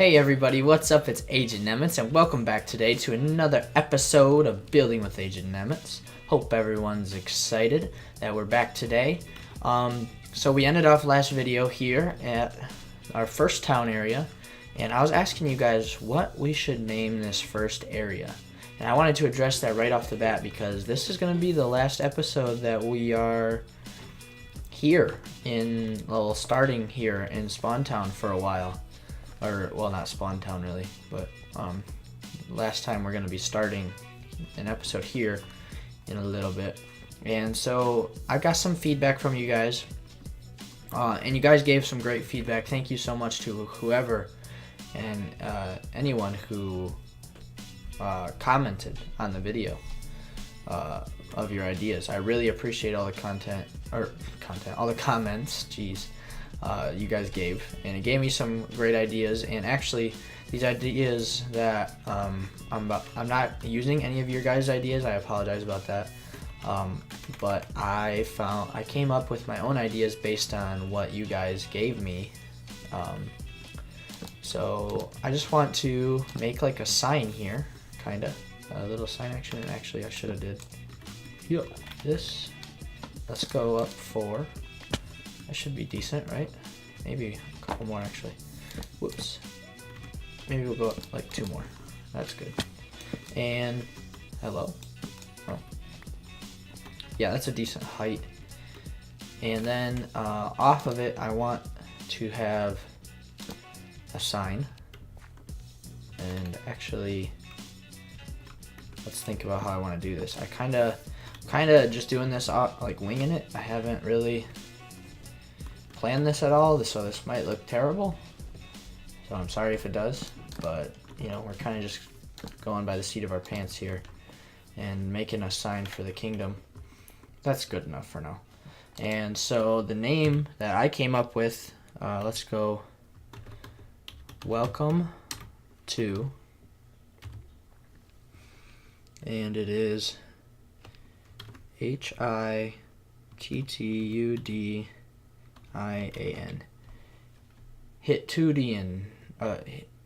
Hey everybody, what's up? It's Agent Nemitz, and welcome back today to another episode of Building with Agent Nemitz. Hope everyone's excited that we're back today. So we ended off last video here at our first town area, and I was asking you guys what we should name this first area. And I wanted to address that right off the bat because this is going to be the last episode that we are here starting here in Spawn Town for a while. Or, well, not Spawn Town really, but last time we're going to be starting an episode here in a little bit. And so I got some feedback from you guys, and you guys gave some great feedback. Thank you so much to whoever and anyone who commented on the video of your ideas. I really appreciate all the all the comments, you guys gave, and it gave me some great ideas. And actually, these ideas that I'm not using any of your guys' ideas. I apologize about that. But I came up with my own ideas based on what you guys gave me. So I just want to make like a sign here, kinda a little sign action. And actually, I should have did this. Let's go up 4. That should be decent, right? Maybe a couple more actually. Whoops. Maybe we'll go up like 2 more. That's good. And hello. Oh. Yeah, that's a decent height. And then off of it, I want to have a sign. And actually, let's think about how I want to do this. I kind of just doing this like winging it. I haven't really planned this at all, so this might look terrible. So I'm sorry if it does, but you know, we're kind of just going by the seat of our pants here and making a sign for the kingdom. That's good enough for now. And so the name that I came up with, let's go welcome to, and it is HITTUDIAN,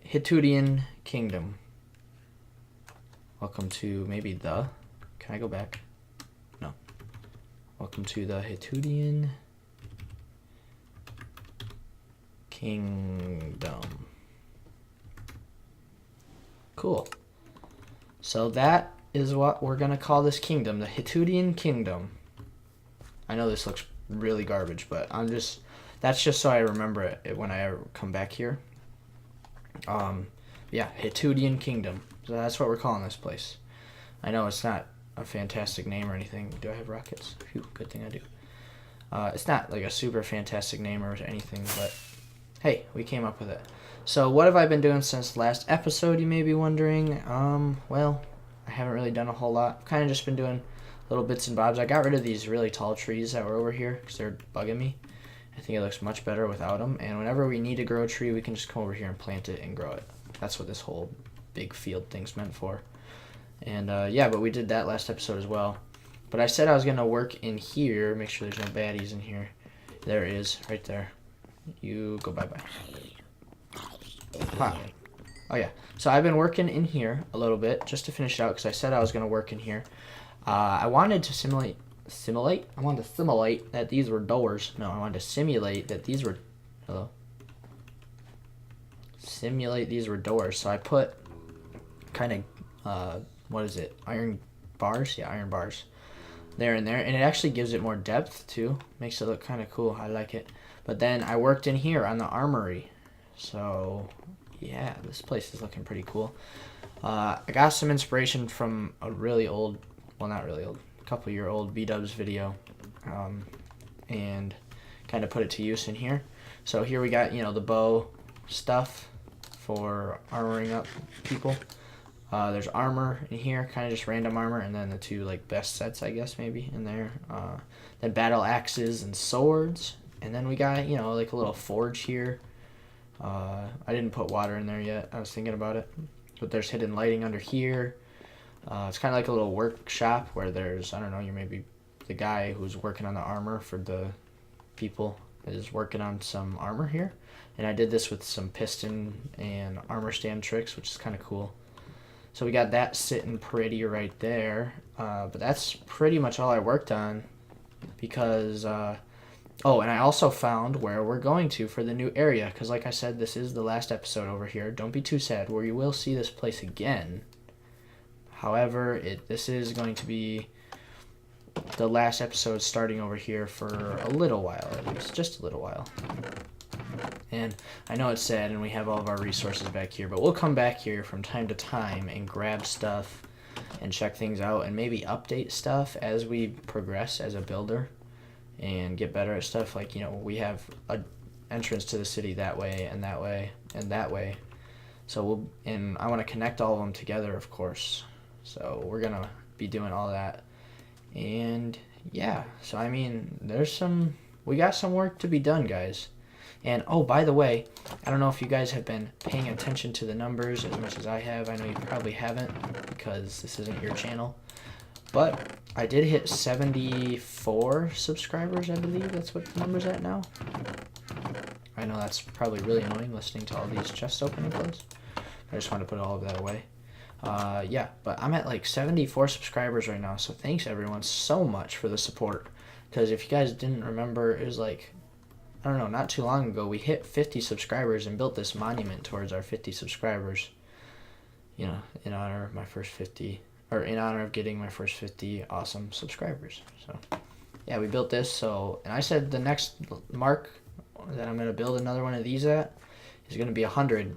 Hittudian Kingdom. Welcome to maybe the. Can I go back? No. Welcome to the Hittudian Kingdom. Cool. So that is what we're gonna call this kingdom, the Hittudian Kingdom. I know this looks really garbage, but that's just so I remember it when I ever come back here. Yeah, Hittudian Kingdom. So that's what we're calling this place. I know it's not a fantastic name or anything. Do I have rockets? Phew, good thing I do. It's not like a super fantastic name or anything, but hey, we came up with it. So what have I been doing since last episode, you may be wondering? Well, I haven't really done a whole lot. I've kind of just been doing little bits and bobs. I got rid of these really tall trees that were over here because they're bugging me. I think it looks much better without them. And whenever we need to grow a tree, we can just come over here and plant it and grow it. That's what this whole big field thing's meant for. And yeah, but we did that last episode as well. But I said I was going to work in here. Make sure there's no baddies in here. There it is, right there. You go bye-bye. Huh. Oh yeah. So I've been working in here a little bit just to finish it out because I said I was going to work in here. I wanted to simulate that these were doors. No, I wanted to simulate that these were, simulate these were doors. So I put kind of, iron bars? Yeah, iron bars there and there. And it actually gives it more depth too. Makes it look kind of cool. I like it. But then I worked in here on the armory. So yeah, this place is looking pretty cool. I got some inspiration from a really old, well, not really old, couple-year-old B-Dubs video, and kind of put it to use in here. So here we got, the bow stuff for armoring up people. There's armor in here, kind of just random armor, and then the 2 like best sets, I guess, maybe in there. Then battle axes and swords, and then we got like a little forge here. I didn't put water in there yet. I was thinking about it, but there's hidden lighting under here. It's kind of like a little workshop where there's, I don't know, you're maybe the guy who's working on the armor for the people is working on some armor here. And I did this with some piston and armor stand tricks, which is kind of cool. So we got that sitting pretty right there. But that's pretty much all I worked on because... oh, and I also found where we're going to for the new area. Because like I said, this is the last episode over here. Don't be too sad, where you will see this place again. However, this is going to be the last episode starting over here for a little while, at least. Just a little while. And I know it's sad and we have all of our resources back here, but we'll come back here from time to time and grab stuff and check things out and maybe update stuff as we progress as a builder and get better at stuff. Like, you know, we have an entrance to the city that way and that way and that way. So and I want to connect all of them together, of course. So we're going to be doing all that. And yeah, so I mean, we got some work to be done, guys. And, oh, by the way, I don't know if you guys have been paying attention to the numbers as much as I have. I know you probably haven't because this isn't your channel. But I did hit 74 subscribers, I believe. That's what the number's at now. I know that's probably really annoying listening to all these chests open and close. I just wanted to put all of that away. Yeah, but I'm at like 74 subscribers right now. So thanks, everyone, so much for the support. Because if you guys didn't remember, it was like... I don't know, not too long ago, we hit 50 subscribers and built this monument towards our 50 subscribers. You know, in honor of my first 50, or in honor of getting my first 50 awesome subscribers. So, yeah, we built this. So, and I said the next mark that I'm going to build another one of these at is going to be 100.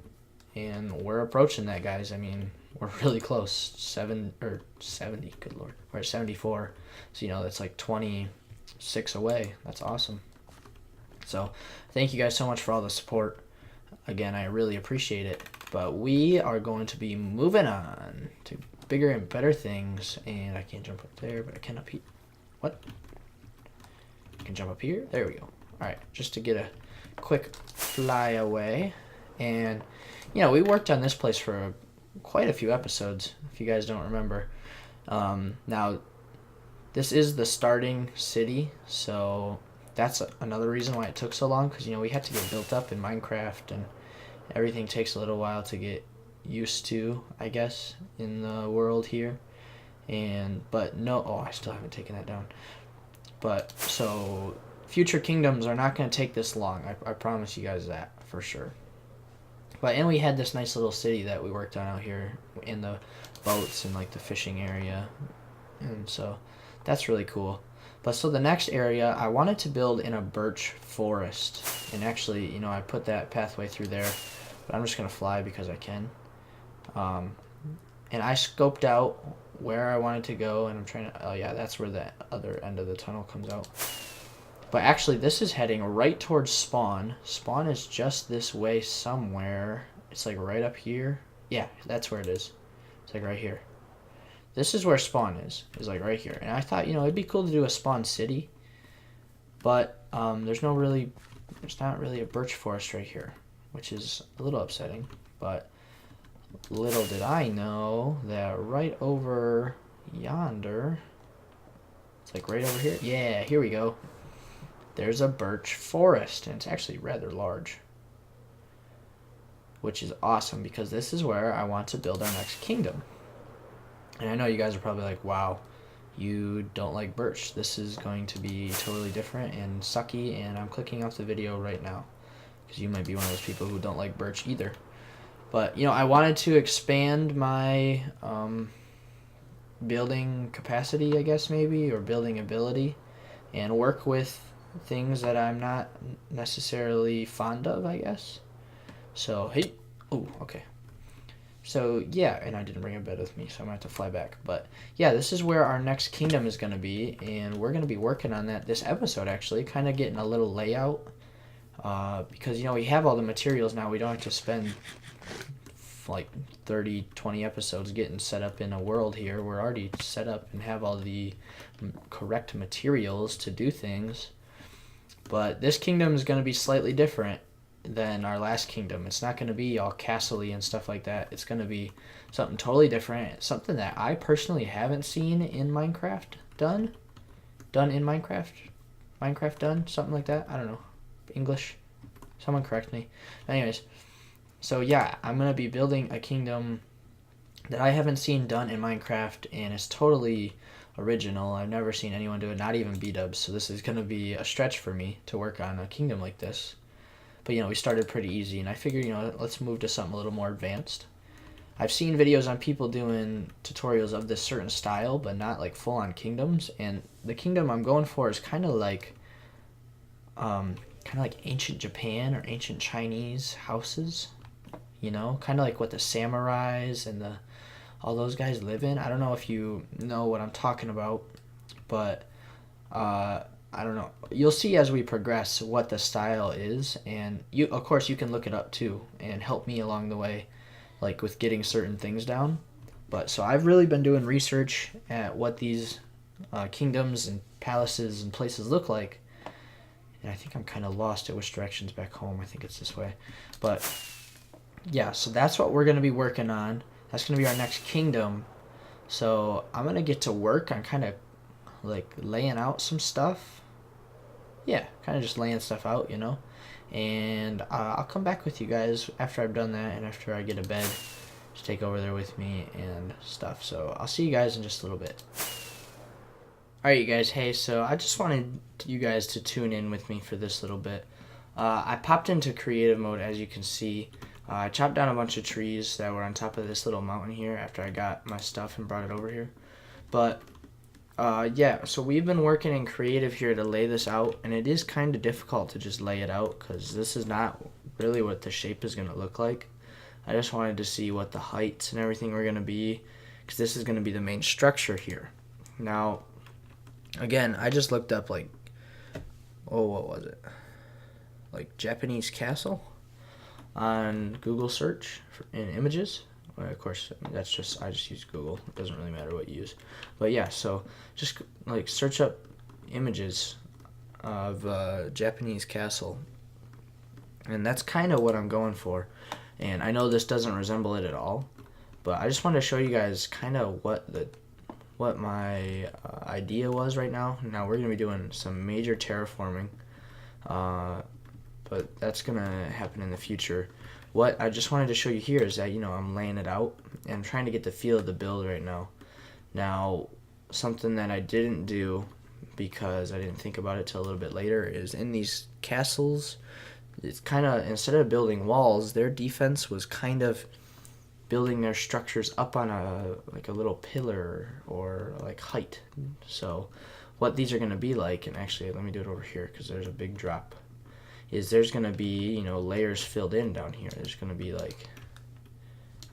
And we're approaching that, guys. I mean, we're really close. 70, good lord. We're at 74. So, you know, that's like 26 away. That's awesome. So thank you guys so much for all the support. Again, I really appreciate it. But we are going to be moving on to bigger and better things. And I can't jump up there, but I can up here. What? I can jump up here. There we go. All right, just to get a quick flyaway. And, you know, we worked on this place for quite a few episodes, if you guys don't remember. Now, this is the starting city, so... That's another reason why it took so long, because, you know, we had to get built up in Minecraft, and everything takes a little while to get used to, I guess, in the world here. But no, oh, I still haven't taken that down. But, so, future kingdoms are not going to take this long. I promise you guys that, for sure. But, and we had this nice little city that we worked on out here in the boats and, like, the fishing area. And so, that's really cool. But so the next area, I wanted to build in a birch forest. And actually, you know, I put that pathway through there. But I'm just going to fly because I can. And I scoped out where I wanted to go. And I'm trying to... Oh, yeah, that's where the other end of the tunnel comes out. But actually, this is heading right towards spawn. Spawn is just this way somewhere. It's like right up here. Yeah, that's where it is. It's like right here. This is where spawn is like right here. And I thought, you know, it'd be cool to do a spawn city. But there's not really a birch forest right here, which is a little upsetting. But little did I know that right over yonder, it's like right over here. Yeah, here we go. There's a birch forest, and it's actually rather large. Which is awesome, because this is where I want to build our next kingdom. And I know you guys are probably like, wow, you don't like birch. This is going to be totally different and sucky, and I'm clicking off the video right now. Because you might be one of those people who don't like birch either. But, you know, I wanted to expand my building capacity, I guess, maybe, or building ability, and work with things that I'm not necessarily fond of, I guess. So, hey, oh, okay. So, yeah, and I didn't bring a bed with me, so I'm going to have to fly back. But, yeah, this is where our next kingdom is going to be, and we're going to be working on that this episode, actually, kind of getting a little layout. Because, you know, we have all the materials now. We don't have to spend, like, 30, 20 episodes getting set up in a world here. We're already set up and have all the correct materials to do things. But this kingdom is going to be slightly different than our last kingdom. It's not going to be all castle-y and stuff like that. It's going to be something totally different. Something that I personally haven't seen in Minecraft done. Done in Minecraft? Minecraft done? Something like that? I don't know. English? Someone correct me. Anyways, so yeah, I'm going to be building a kingdom that I haven't seen done in Minecraft, and it's totally original. I've never seen anyone do it, not even B-dubs, so this is going to be a stretch for me to work on a kingdom like this. But, we started pretty easy, and I figured, let's move to something a little more advanced. I've seen videos on people doing tutorials of this certain style, but not like full-on kingdoms, and the kingdom I'm going for is kind of like ancient Japan or ancient Chinese houses, kind of like what the samurais and all those guys live in. I don't know if you know what I'm talking about, but I don't know. You'll see as we progress what the style is, and of course you can look it up too and help me along the way, like with getting certain things down. But so I've really been doing research at what these kingdoms and palaces and places look like. And I think I'm kind of lost at which direction's back home. I think it's this way. But yeah, so that's what we're going to be working on. That's going to be our next kingdom. So I'm going to get to work on kind of like laying out some stuff. Yeah, kind of just laying stuff out, And I'll come back with you guys after I've done that and after I get a bed. Just take over there with me and stuff. So I'll see you guys in just a little bit. Alright, you guys. Hey, so I just wanted you guys to tune in with me for this little bit. I popped into creative mode, as you can see. I chopped down a bunch of trees that were on top of this little mountain here after I got my stuff and brought it over here. But yeah, so we've been working in creative here to lay this out, and it is kind of difficult to just lay it out because this is not really what the shape is going to look like. I just wanted to see what the heights and everything were going to be, because this is going to be the main structure here. Now, again, I just looked up what was it? Like Japanese castle on Google search in images. Well, of course, I just use Google. It doesn't really matter what you use. But yeah, so just like search up images of Japanese castle. And that's kind of what I'm going for. And I know this doesn't resemble it at all, but I just wanted to show you guys kind of what my idea was right now. Now we're going to be doing some major terraforming, but that's going to happen in the future. What I just wanted to show you here is that, I'm laying it out and I'm trying to get the feel of the build right now. Now, something that I didn't do because I didn't think about it till a little bit later is in these castles, it's kind of, instead of building walls, their defense was kind of building their structures up on a little pillar or like height. So what these are going to be like, and actually let me do it over here because there's a big drop, is there's going to be, layers filled in down here. There's going to be like,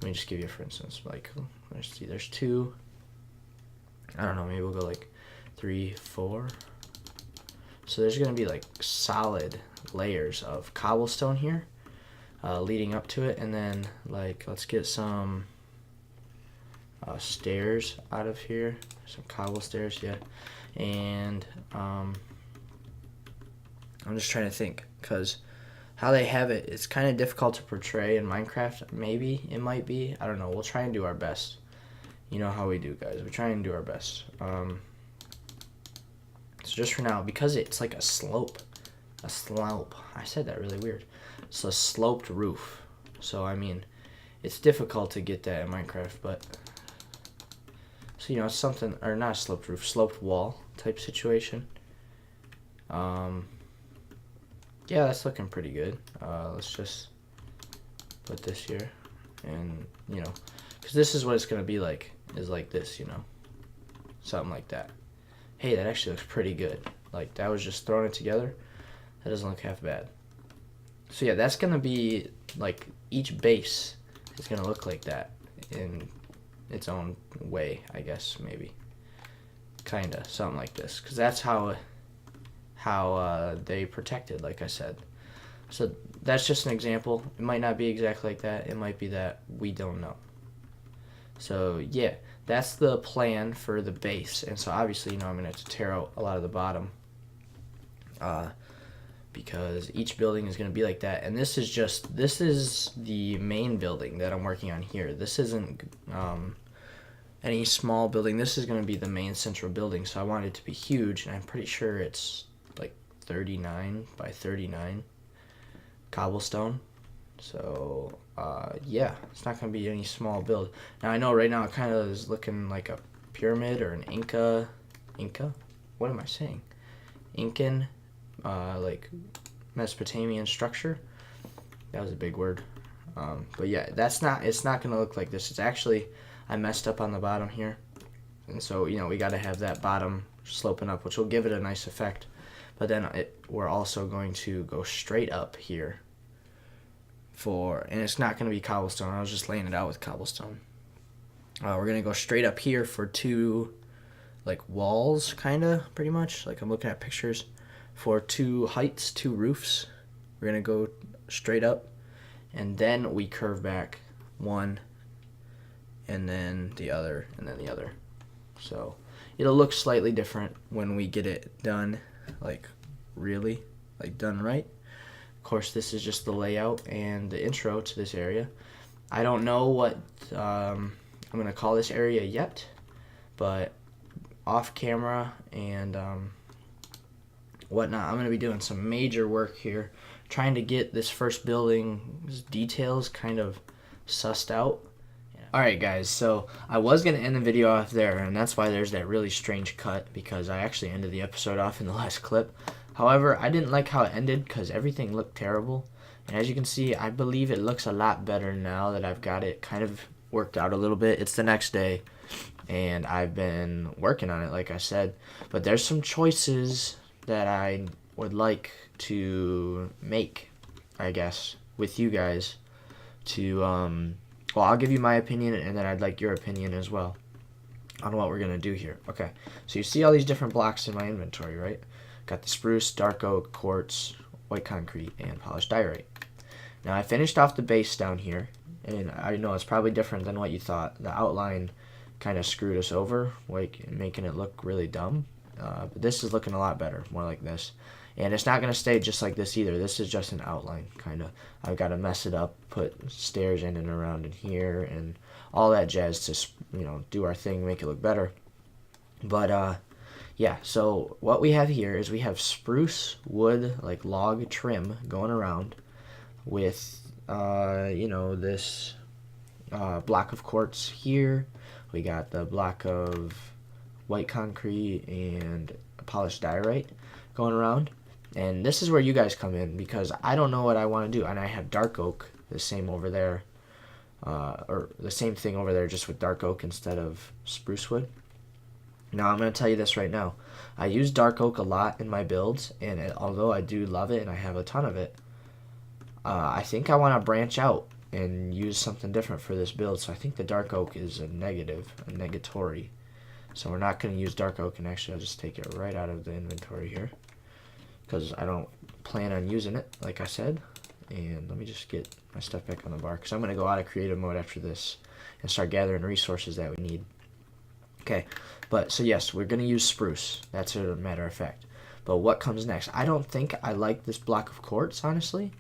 let me just give you for instance, like, let's see, there's 2, I don't know, maybe we'll go like 3, 4. So there's going to be like solid layers of cobblestone here leading up to it, and then like let's get some stairs out of here, some cobble stairs, yeah. And I'm just trying to think, because how they have it, it's kind of difficult to portray in Minecraft. Maybe it might be, I don't know. We'll try and do our best. You know how we do, guys. We try and do our best. So just for now, because it's like a slope. I said that really weird. It's a sloped roof. So, I mean, it's difficult to get that in Minecraft, but... So, it's something... Or not a sloped roof, sloped wall type situation. Yeah, that's looking pretty good. Let's just put this here. And, because this is what it's going to be like, is like this, Something like that. Hey, that actually looks pretty good. Like, that was just throwing it together. That doesn't look half bad. So, yeah, that's going to be, like, each base is going to look like that in its own way, I guess, maybe. Kind of, something like this. Because that's how they protect it, like I said. So, that's just an example. It might not be exactly like that. It might be that we don't know. So, yeah, that's the plan for the base. And so, obviously, I'm going to have to tear out a lot of the bottom. Because each building is going to be like that. And this is the main building that I'm working on here. This isn't any small building. This is going to be the main central building. So I want it to be huge, and I'm pretty sure it's like 39 by 39 cobblestone. So yeah, it's not gonna be any small build. Now I know right now it kind of is looking like a pyramid or an Inca. What am I saying? Incan, like Mesopotamian structure. That was a big word. But yeah, it's not gonna look like this. It's actually, I messed up on the bottom here, and so we got to have that bottom sloping up, which will give it a nice effect. But then we're also going to go straight up here and it's not going to be cobblestone. I was just laying it out with cobblestone. We're going to go straight up here for two like walls, kind of, pretty much. Like I'm looking at pictures for two heights, two roofs. We're going to go straight up, and then we curve back one, and then the other, and then the other. So it'll look slightly different when we get it done, like really, like done right. Of course, this is just the layout and the intro to this area. I don't know what I'm going to call this area yet, but off camera and whatnot, I'm going to be doing some major work here, trying to get this first building's details kind of sussed out. Alright guys, so I was going to end the video off there, and that's why there's that really strange cut, because I actually ended the episode off in the last clip. However, I didn't like how it ended because everything looked terrible. And as you can see, I believe it looks a lot better now that I've got it kind of worked out a little bit. It's the next day, and I've been working on it, like I said. But there's some choices that I would like to make, I guess, with you guys to, well, I'll give you my opinion, and then I'd like your opinion as well on what we're going to do here. Okay, so you see all these different blocks in my inventory, right? Got the spruce, dark oak, quartz, white concrete, and polished diorite. Now I finished off the base down here, and I know it's probably different than what you thought. The outline kind of screwed us over, like making it look really dumb. But this is looking a lot better, more like this. And it's not going to stay just like this either. This is just an outline, kind of. I've got to mess it up, put stairs in and around in here, and all that jazz to, do our thing, make it look better. But, yeah, so what we have here is we have spruce wood, like log trim going around with, this block of quartz here. We got the block of white concrete and polished diorite going around. And this is where you guys come in, because I don't know what I want to do. And I have dark oak, the same over there, or the same thing over there, just with dark oak instead of spruce wood. Now, I'm going to tell you this right now. I use dark oak a lot in my builds, and although I do love it and I have a ton of it, I think I want to branch out and use something different for this build. So I think the dark oak is a negatory. So we're not going to use dark oak, and actually I'll just take it right out of the inventory here, because I don't plan on using it, like I said. And let me just get my stuff back on the bar, because I'm going to go out of creative mode after this and start gathering resources that we need. Okay, but so yes, we're going to use spruce. That's a matter of fact. But what comes next? I don't think I like this block of quartz, honestly,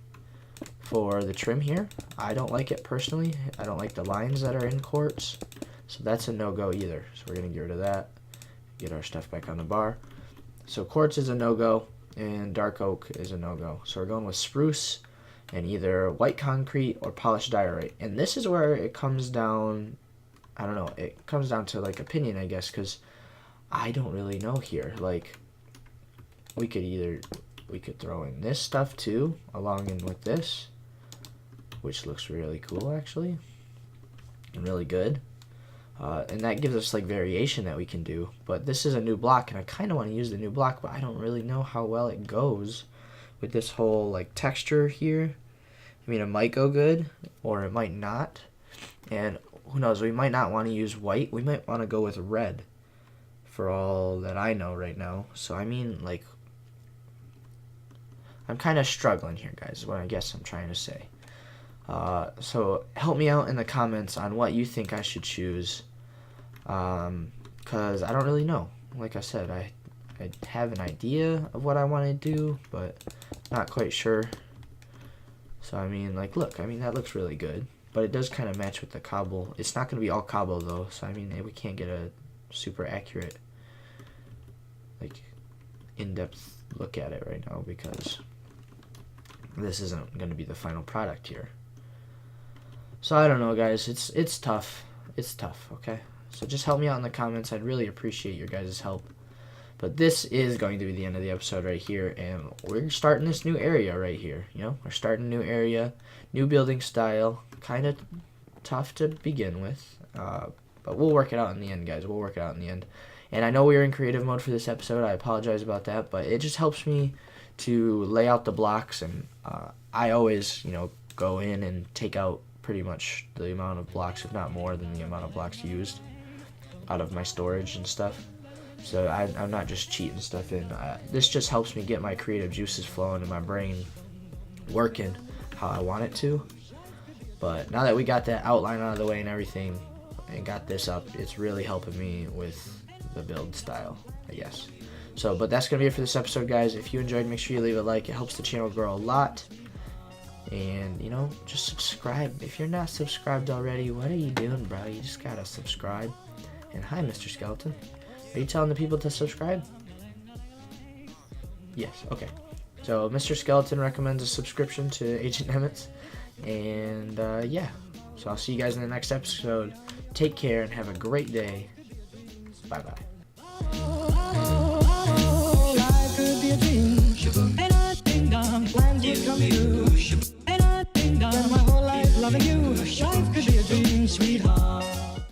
for the trim here. I don't like it personally. I don't like the lines that are in quartz. So that's a no-go either. So we're going to get rid of that, get our stuff back on the bar. So quartz is a no-go, and dark oak is a no-go. So we're going with spruce and either white concrete or polished diorite. And this is where it comes down, I don't know, it comes down to like opinion, I guess, because I don't really know here. Like, we could throw in this stuff too, along in with this, which looks really cool actually, and really good. And that gives us like variation that we can do. But this is a new block, and I kind of want to use the new block, but I don't really know how well it goes with this whole like texture here. I mean, it might go good, or it might not. And who knows, we might not want to use white. We might want to go with red, for all that I know right now. So I mean, like, I'm kind of struggling here, guys, is what I guess I'm trying to say. So help me out in the comments on what you think I should choose, because I don't really know. Like I said, I have an idea of what I want to do, but not quite sure. So I mean, like, look, I mean, that looks really good, but it does kind of match with the cobble. It's not going to be all cobble though, so I mean, we can't get a super accurate like in-depth look at it right now because this isn't going to be the final product here. So I don't know, guys. It's tough. It's tough, okay? So just help me out in the comments. I'd really appreciate your guys' help. But this is going to be the end of the episode right here, and we're starting this new area right here. You know, we're starting a new area, new building style. Kind of tough to begin with, but we'll work it out in the end, guys. We'll work it out in the end. And I know we were in creative mode for this episode. I apologize about that, but it just helps me to lay out the blocks, and I always, you know, go in and take out pretty much the amount of blocks, if not more than the amount of blocks used out of my storage and stuff. So I'm not just cheating stuff in. This just helps me get my creative juices flowing and my brain working how I want it to. But now that we got that outline out of the way and everything and got this up, it's really helping me with the build style, I guess. So, but that's going to be it for this episode, guys. If you enjoyed, make sure you leave a like. It helps the channel grow a lot. And, you know, just subscribe. If you're not subscribed already, what are you doing, bro? You just got to subscribe. And hi, Mr. Skeleton. Are you telling the people to subscribe? Yes, okay. So, Mr. Skeleton recommends a subscription to AgentNemitz. And, yeah. So, I'll see you guys in the next episode. Take care and have a great day. Bye-bye.